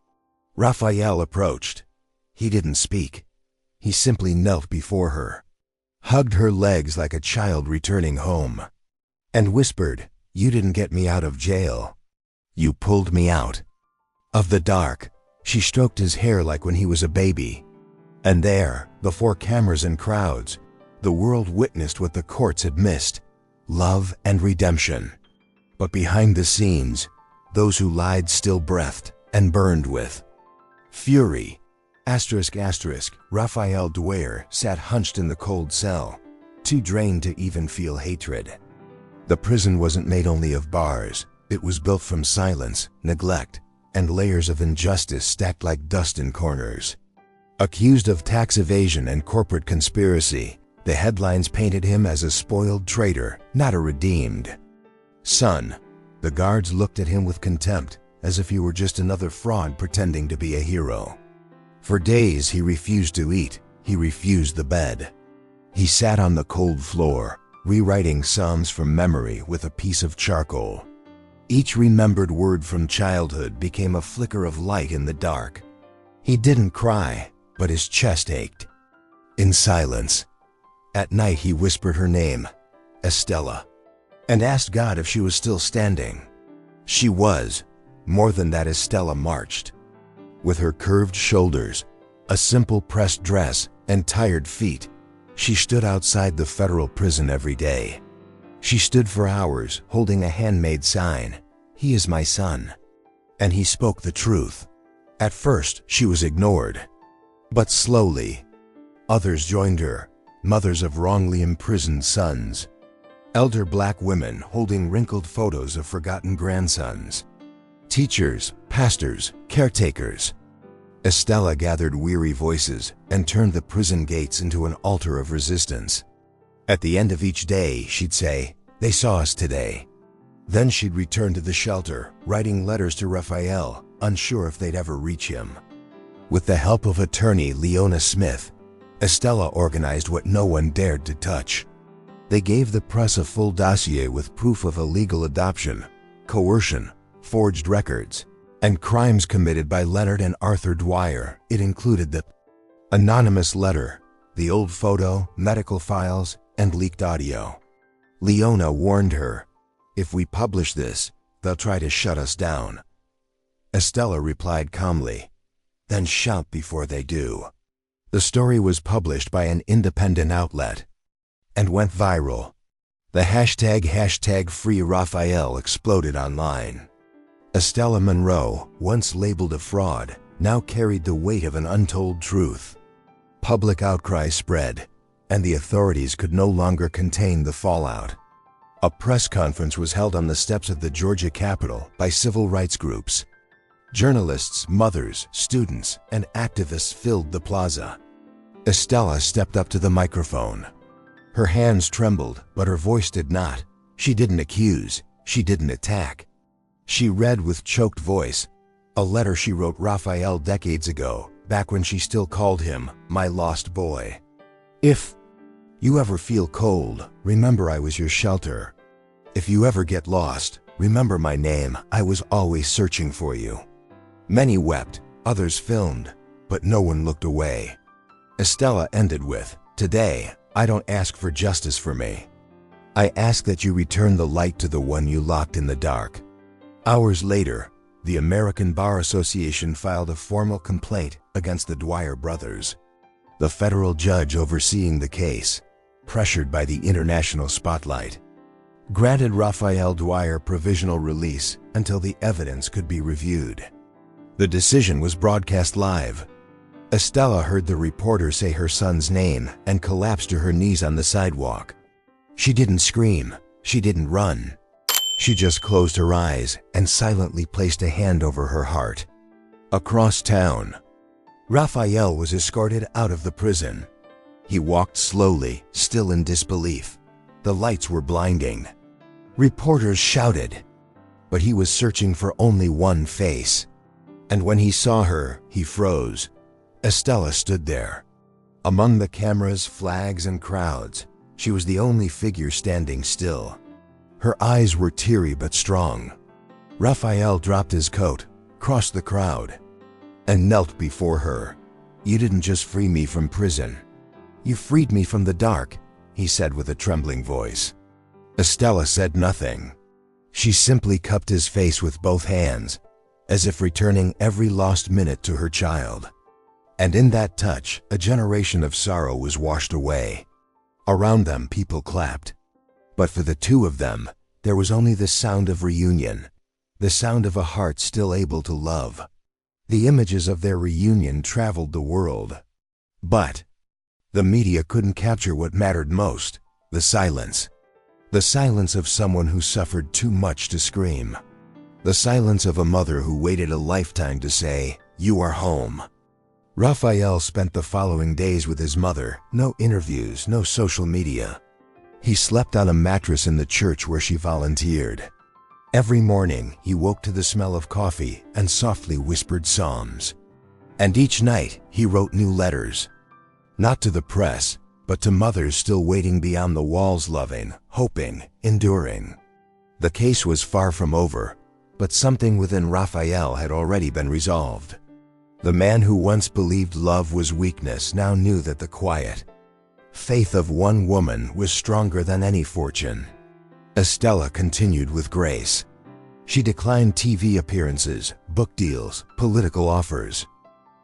Raphael approached. He didn't speak. He simply knelt before her, hugged her legs like a child returning home, and whispered, "You didn't get me out of jail. You pulled me out of the dark." She stroked his hair like when he was a baby. And there, before cameras and crowds, the world witnessed what the courts had missed: love and redemption. But behind the scenes, those who lied still breathed and burned with fury. Raphael Dwyer sat hunched in the cold cell, too drained to even feel hatred. The prison wasn't made only of bars. It was built from silence, neglect, and layers of injustice stacked like dust in corners. Accused of tax evasion and corporate conspiracy, the headlines painted him as a spoiled traitor, not a redeemed son. The guards looked at him with contempt, as if he were just another fraud pretending to be a hero. For days he refused to eat, he refused the bed. He sat on the cold floor, rewriting psalms from memory with a piece of charcoal. Each remembered word from childhood became a flicker of light in the dark. He didn't cry, but his chest ached. In silence, at night he whispered her name, Estella, and asked God if she was still standing. She was. More than that, Estella marched. With her curved shoulders, a simple pressed dress, and tired feet, she stood outside the federal prison every day. She stood for hours, holding a handmade sign, "He is my son." And he spoke the truth. At first, she was ignored. But slowly, others joined her, mothers of wrongly imprisoned sons, elder black women holding wrinkled photos of forgotten grandsons, teachers, pastors, caretakers. Estella gathered weary voices and turned the prison gates into an altar of resistance. At the end of each day, she'd say, "They saw us today." Then she'd return to the shelter, writing letters to Raphael, unsure if they'd ever reach him. With the help of attorney Leona Smith, Estella organized what no one dared to touch. They gave the press a full dossier with proof of illegal adoption, coercion, forged records, and crimes committed by Leonard and Arthur Dwyer. It included the anonymous letter, the old photo, medical files, and leaked audio. Leona warned her, "If we publish this, they'll try to shut us down." Estella replied calmly, "Then shout before they do." The story was published by an independent outlet and went viral. The hashtag Free Raphael exploded online. Estella Monroe, once labeled a fraud, now carried the weight of an untold truth. Public outcry spread, and the authorities could no longer contain the fallout. A press conference was held on the steps of the Georgia Capitol by civil rights groups. Journalists, mothers, students, and activists filled the plaza. Estella stepped up to the microphone. Her hands trembled, but her voice did not. She didn't accuse. She didn't attack. She read with choked voice a letter she wrote Raphael decades ago, back when she still called him my lost boy. If you ever feel cold, remember I was your shelter. If you ever get lost, remember my name. I was always searching for you. Many wept, others filmed, but no one looked away. Estella ended with, "Today, I don't ask for justice for me. I ask that you return the light to the one you locked in the dark." Hours later, the American Bar Association filed a formal complaint against the Dwyer brothers. The federal judge overseeing the case, pressured by the international spotlight, granted Raphael Dwyer provisional release until the evidence could be reviewed. The decision was broadcast live. Estella heard the reporter say her son's name and collapsed to her knees on the sidewalk. She didn't scream. She didn't run. She just closed her eyes and silently placed a hand over her heart. Across town, Raphael was escorted out of the prison. He walked slowly, still in disbelief. The lights were blinding. Reporters shouted, but he was searching for only one face. And when he saw her, he froze. Estella stood there. Among the cameras, flags, and crowds, she was the only figure standing still. Her eyes were teary but strong. Raphael dropped his coat, crossed the crowd, and knelt before her. "You didn't just free me from prison. You freed me from the dark," he said with a trembling voice. Estella said nothing. She simply cupped his face with both hands, as if returning every lost minute to her child. And in that touch, a generation of sorrow was washed away. Around them, people clapped. But for the two of them, there was only the sound of reunion, the sound of a heart still able to love. The images of their reunion traveled the world. But the media couldn't capture what mattered most: the silence. The silence of someone who suffered too much to scream. The silence of a mother who waited a lifetime to say, "You are home." Raphael spent the following days with his mother. No interviews, no social media. He slept on a mattress in the church where she volunteered. Every morning, he woke to the smell of coffee and softly whispered psalms. And each night, he wrote new letters. Not to the press, but to mothers still waiting beyond the walls, loving, hoping, enduring. The case was far from over, but something within Raphael had already been resolved. The man who once believed love was weakness now knew that the quiet faith of one woman was stronger than any fortune. Estella continued with grace. She declined TV appearances, book deals, political offers.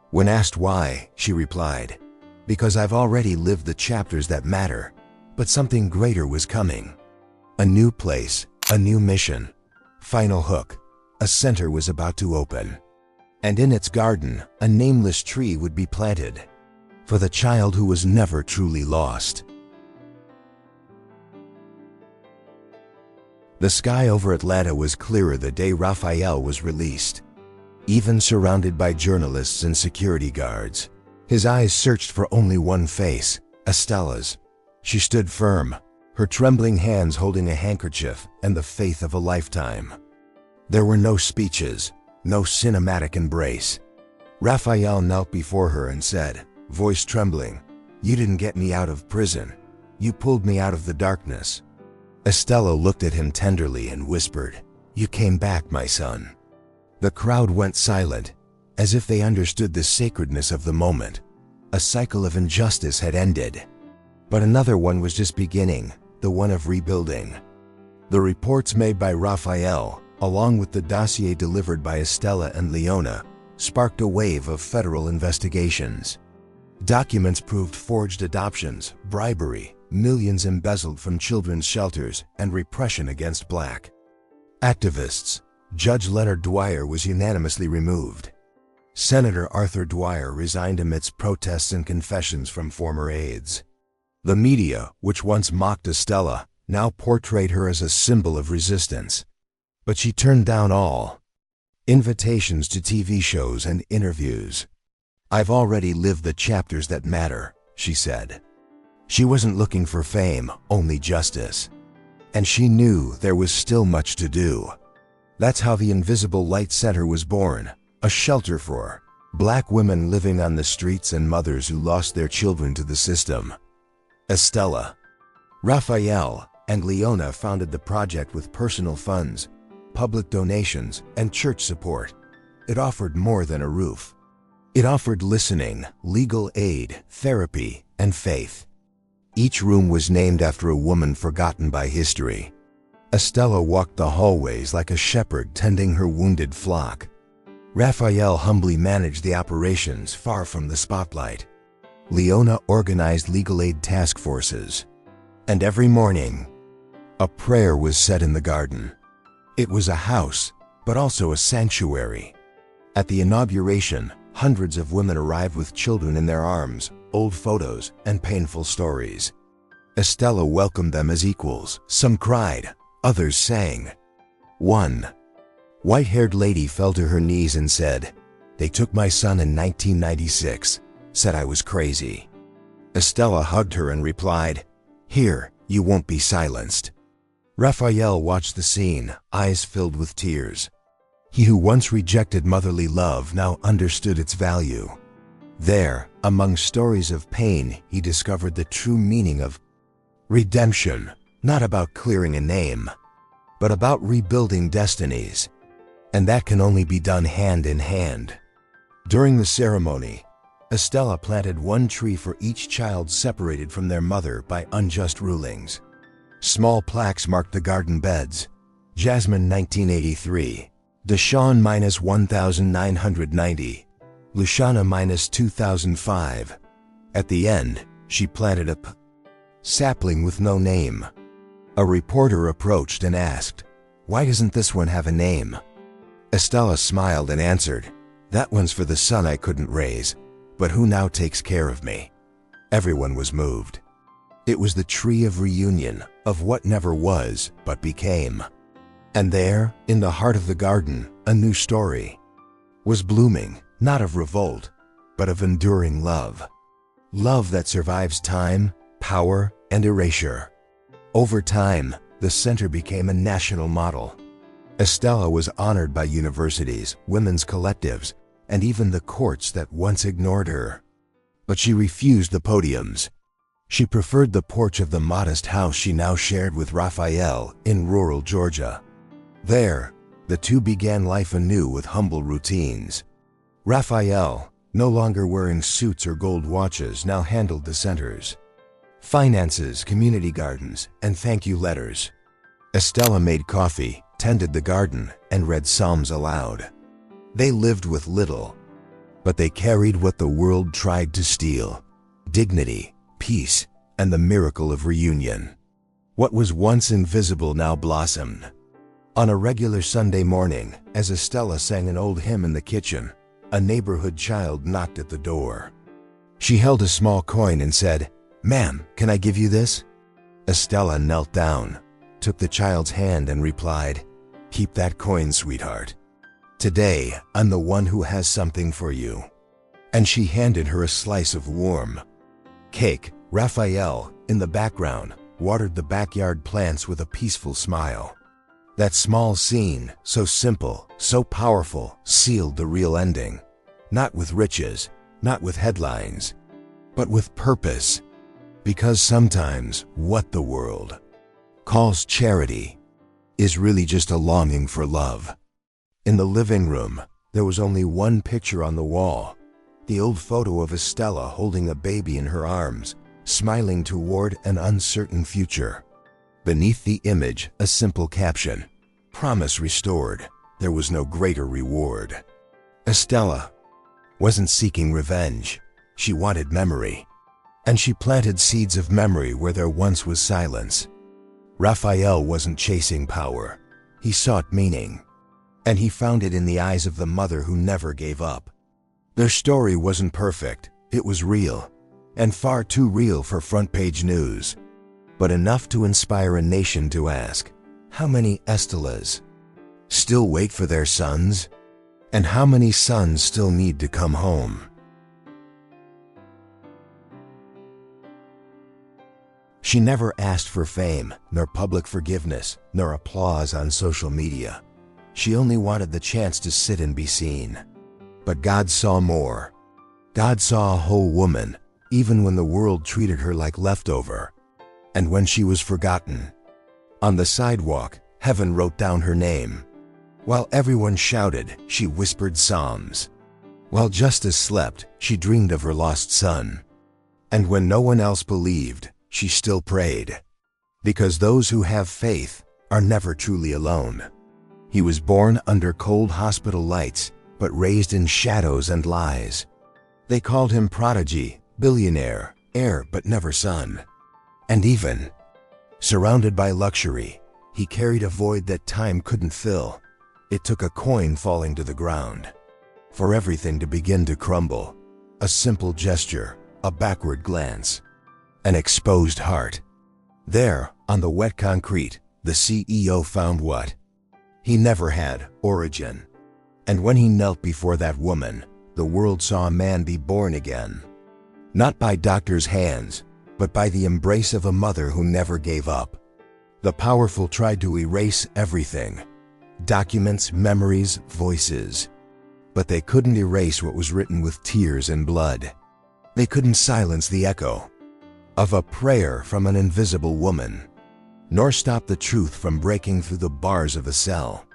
When asked why, she replied, "Because I've already lived the chapters that matter, but something greater was coming. A new place, a new mission. Final hook, a center was about to open. And in its garden, a nameless tree would be planted for the child who was never truly lost." The sky over Atlanta was clearer the day Raphael was released. Even surrounded by journalists and security guards, his eyes searched for only one face, Estella's. She stood firm, her trembling hands holding a handkerchief and the faith of a lifetime. There were no speeches, no cinematic embrace. Raphael knelt before her and said, voice trembling, "You didn't get me out of prison. You pulled me out of the darkness." Estella looked at him tenderly and whispered, "You came back, my son." The crowd went silent, as if they understood the sacredness of the moment. A cycle of injustice had ended, but another one was just beginning, the one of rebuilding. The reports made by Raphael, along with the dossier delivered by Estella and Leona, sparked a wave of federal investigations. Documents proved forged adoptions, bribery, millions embezzled from children's shelters, and repression against Black activists. Judge Leonard Dwyer was unanimously removed. Senator Arthur Dwyer resigned amidst protests and confessions from former aides. The media, which once mocked Estella, now portrayed her as a symbol of resistance. But she turned down all invitations to TV shows and interviews. "I've already lived the chapters that matter," she said. She wasn't looking for fame, only justice. And she knew there was still much to do. That's how the Invisible Light Center was born, a shelter for Black women living on the streets and mothers who lost their children to the system. Estella, Raphael, and Leona founded the project with personal funds, public donations, and church support. It offered more than a roof. It offered listening, legal aid, therapy, and faith. Each room was named after a woman forgotten by history. Estella walked the hallways like a shepherd tending her wounded flock. Raphael humbly managed the operations far from the spotlight. Leona organized legal aid task forces. And every morning, a prayer was said in the garden. It was a house, but also a sanctuary. At the inauguration, hundreds of women arrived with children in their arms, old photos, and painful stories. Estella welcomed them as equals. Some cried, others sang. One white-haired lady fell to her knees and said, "They took my son in 1996, said I was crazy." Estella hugged her and replied, "Here, you won't be silenced." Raphael watched the scene, eyes filled with tears. He who once rejected motherly love now understood its value. There, among stories of pain, he discovered the true meaning of redemption, not about clearing a name, but about rebuilding destinies. And that can only be done hand in hand. During the ceremony, Estella planted one tree for each child separated from their mother by unjust rulings. Small plaques marked the garden beds. Jasmine 1983, Deshawn -1990, Luciana -2005. At the end, she planted a sapling with no name. A reporter approached and asked, "Why doesn't this one have a name?" Estella smiled and answered, "That one's for the son I couldn't raise, but who now takes care of me." Everyone was moved. It was the tree of reunion, of what never was, but became. And there, in the heart of the garden, a new story was blooming, not of revolt, but of enduring love. Love that survives time, power, and erasure. Over time, the center became a national model. Estella was honored by universities, women's collectives, and even the courts that once ignored her. But she refused the podiums. She preferred the porch of the modest house she now shared with Raphael in rural Georgia. There, the two began life anew with humble routines. Raphael, no longer wearing suits or gold watches, now handled the centers. Finances, community gardens, and thank you letters. Estella made coffee, tended the garden, and read psalms aloud. They lived with little, but they carried what the world tried to steal: dignity, peace, and the miracle of reunion. What was once invisible now blossomed. On a regular Sunday morning, as Estella sang an old hymn in the kitchen, a neighborhood child knocked at the door. She held a small coin and said, "Ma'am, can I give you this?" Estella knelt down, took the child's hand and replied, "Keep that coin, sweetheart. Today, I'm the one who has something for you." And she handed her a slice of warm cake. Raphael, in the background, watered the backyard plants with a peaceful smile. That small scene, so simple, so powerful, sealed the real ending. Not with riches, not with headlines, but with purpose. Because sometimes what the world calls charity is really just a longing for love. In the living room, there was only one picture on the wall, the old photo of Estella holding a baby in her arms, smiling toward an uncertain future. Beneath the image, a simple caption, "Promise restored. There was no greater reward." Estella wasn't seeking revenge. She wanted memory. And she planted seeds of memory where there once was silence. Raphael wasn't chasing power. He sought meaning. And he found it in the eyes of the mother who never gave up. Their story wasn't perfect. It was real. and far too real for front-page news, but enough to inspire a nation to ask, how many Estelas still wait for their sons? And how many sons still need to come home? She never asked for fame, nor public forgiveness, nor applause on social media. She only wanted the chance to sit and be seen. But God saw more. God saw a whole woman, even when the world treated her like leftover. And when she was forgotten. On the sidewalk, heaven wrote down her name. While everyone shouted, she whispered psalms. While justice slept, she dreamed of her lost son. And when no one else believed, she still prayed. Because those who have faith are never truly alone. He was born under cold hospital lights, but raised in shadows and lies. They called him prodigy, billionaire, heir but never son. And even surrounded by luxury, he carried a void that time couldn't fill. It took a coin falling to the ground for everything to begin to crumble. A simple gesture, a backward glance, an exposed heart. There, on the wet concrete, the CEO found what he never had: origin. And when he knelt before that woman, the world saw a man be born again. Not by doctors' hands, but by the embrace of a mother who never gave up. The powerful tried to erase everything: documents, memories, voices. But they couldn't erase what was written with tears and blood. They couldn't silence the echo of a prayer from an invisible woman, nor stop the truth from breaking through the bars of a cell.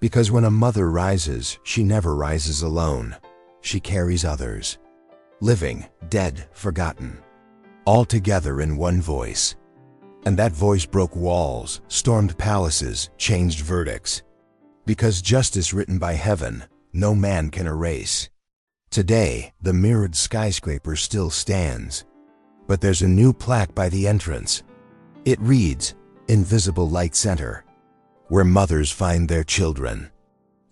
Because when a mother rises, she never rises alone. She carries others, living, dead, forgotten, all together in one voice. And that voice broke walls, stormed palaces, changed verdicts. Because justice written by heaven, no man can erase. Today, the mirrored skyscraper still stands. But there's a new plaque by the entrance. It reads, Invisible Light Center, where mothers find their children.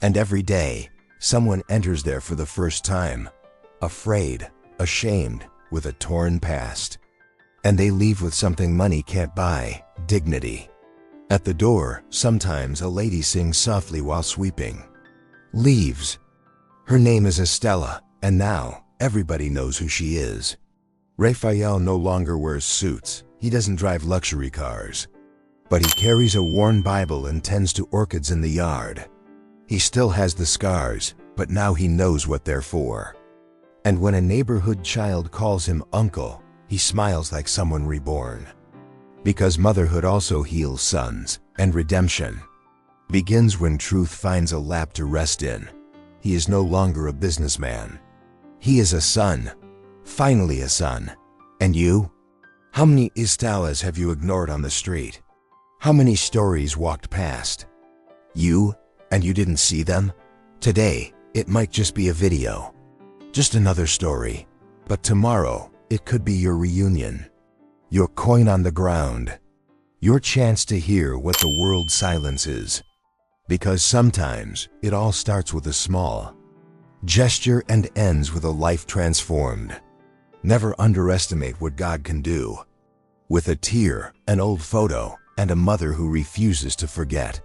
And every day, someone enters there for the first time, afraid, ashamed, with a torn past. And they leave with something money can't buy: dignity. At the door, sometimes a lady sings softly while sweeping. Leaves. Her name is Estella, and now everybody knows who she is. Raphael no longer wears suits. He doesn't drive luxury cars. But he carries a worn Bible and tends to orchids in the yard. He still has the scars, but now he knows what they're for. And when a neighborhood child calls him uncle, he smiles like someone reborn. Because motherhood also heals sons, and redemption begins when truth finds a lap to rest in. He is no longer a businessman. He is a son. Finally a son. And you? How many Estelas have you ignored on the street? How many stories walked past you, and you didn't see them? Today, it might just be a video. Just another story. But tomorrow, it could be your reunion. Your coin on the ground. Your chance to hear what the world silences. Because sometimes, it all starts with a small gesture and ends with a life transformed. Never underestimate what God can do. With a tear, an old photo, and a mother who refuses to forget.